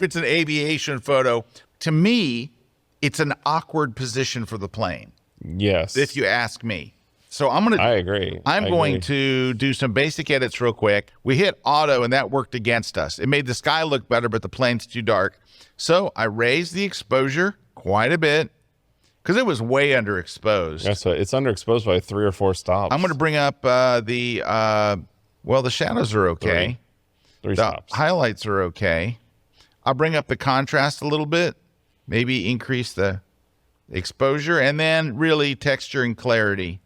It's an aviation photo. To me, it's an awkward position for the plane. Yes. If you ask me. So I agree. I'm going to do some basic edits real quick. We hit auto and that worked against us. It made the sky look better, but the plane's too dark. So I raised the exposure quite a bit because it was way underexposed. That's what, it's underexposed by 3 or 4 stops. I'm going to bring up the shadows are okay. Three the stops. Highlights are okay. I'll bring up the contrast a little bit, maybe increase the exposure, and then really texture and clarity.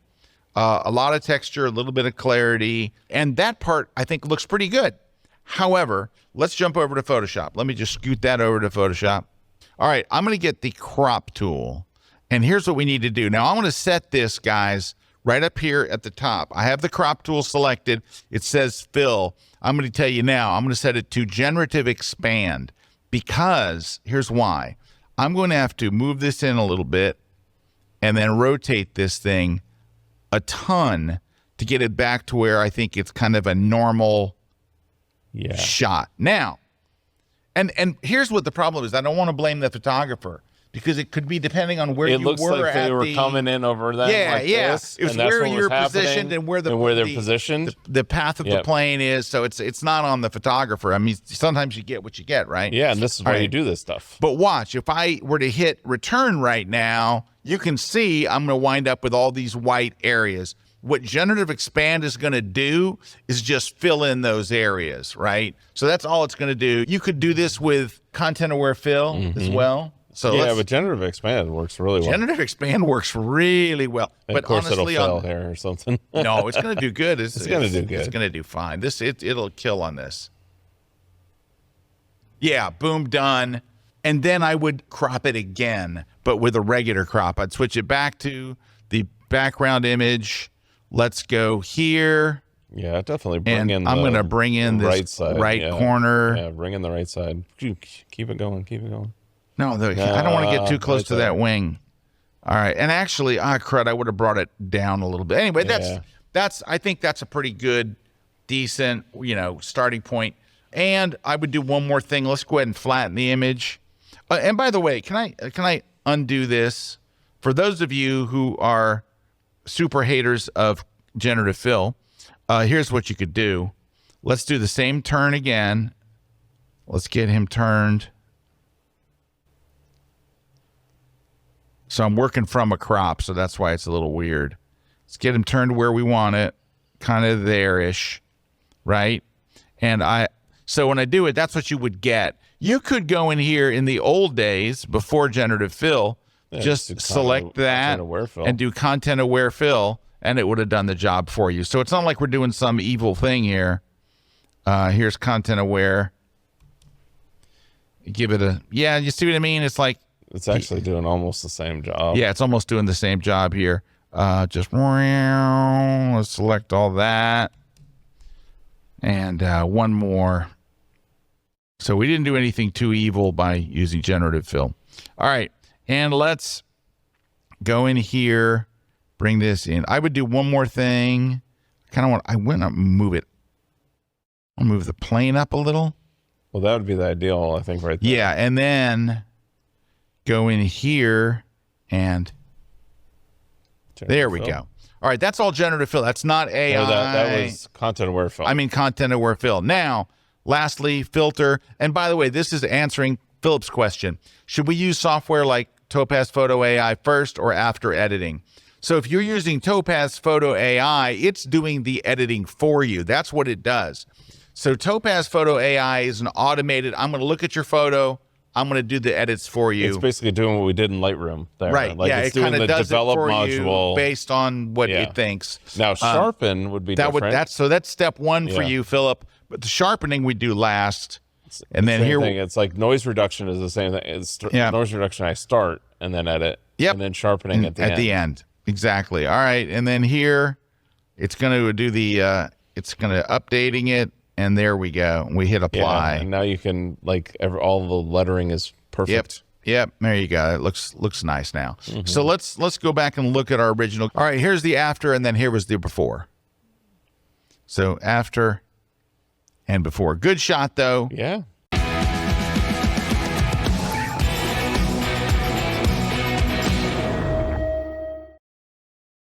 A lot of texture, a little bit of clarity, and that part I think looks pretty good. However, let's jump over to Photoshop. Let me just scoot that over to Photoshop. All right, I'm going to get the crop tool, and here's what we need to do. Now, I'm going to set this, guys, right up here at the top. I have the crop tool selected. It says fill. I'm going to tell you now, I'm going to set it to Generative Expand because here's why. I'm going to have to move this in a little bit and then rotate this thing a ton to get it back to where I think it's kind of a normal shot. Now, and here's what the problem is. I don't want to blame the photographer because it could be depending on where you were. It looks like they were coming in over them like this. It was where you're positioned and where they're positioned. The path of the plane is. So it's not on the photographer. I mean, sometimes you get what you get, right? Yeah, and this is why you do this stuff. But watch, if I were to hit return right now, you can see I'm going to wind up with all these white areas. What Generative Expand is going to do is just fill in those areas, right? So that's all it's going to do. You could do this with content-aware fill as well. So yeah, but Generative Expand works really well. Generative Expand works really well. And but of course honestly, it'll fail here or something. No, it's going to do good. It's going to do good. It's going to do fine. It'll kill on this. Yeah, boom, done. And then I would crop it again, but with a regular crop. I'd switch it back to the background image. Let's go here. Yeah, definitely bring in I'm going to bring in this right side, corner. Yeah, bring in the right side. Keep it going. Keep it going. No, I don't want to get too close to that wing. All right. And actually, crud, I would have brought it down a little bit. Anyway, I think that's a pretty good, decent, starting point. And I would do one more thing. Let's go ahead and flatten the image. And by the way, can I undo this? For those of you who are super haters of generative fill, here's what you could do. Let's do the same turn again. Let's get him turned. So I'm working from a crop, so that's why it's a little weird. Let's get him turned where we want it, kind of there-ish, right? And so when I do it, that's what you would get. You could go in here in the old days before generative fill, just select that and do content-aware fill, and it would have done the job for you. So it's not like we're doing some evil thing here. Here's content-aware. Give it you see what I mean? It's like, it's actually doing almost the same job. Yeah, it's almost doing the same job here. Just let's select all that. And one more. So we didn't do anything too evil by using generative fill. All right, and let's go in here, bring this in. I would do one more thing. I want to move it. I'll move the plane up a little. Well, that would be the ideal, I think, right there. Yeah, and then go in here and there we go. All right, that's all generative fill. That's not AI. No, that was content-aware fill. I mean content-aware fill. Now, lastly, filter. And by the way, this is answering Philip's question. Should we use software like Topaz Photo AI first or after editing? So if you're using Topaz Photo AI, it's doing the editing for you. That's what it does. So Topaz Photo AI is an automated, I'm going to look at your photo, I'm going to do the edits for you. It's basically doing what we did in Lightroom there. Right. Like it's it doing the does develop it for module you based on what it thinks. Now sharpen would be different. So that's step one for you, Philip. But the sharpening we do last. And then here it's like noise reduction is the same thing. It's noise reduction I start and then edit. Yep. And then sharpening at the end. Exactly. All right. And then here it's going to do the it's going to updating it. And there we go. We hit apply. Yeah, and now you can all the lettering is perfect. Yep. There you go. It looks nice now. So let's go back and look at our original. All right, here's the after, and then here was the before. So after and before. Good shot though. Yeah.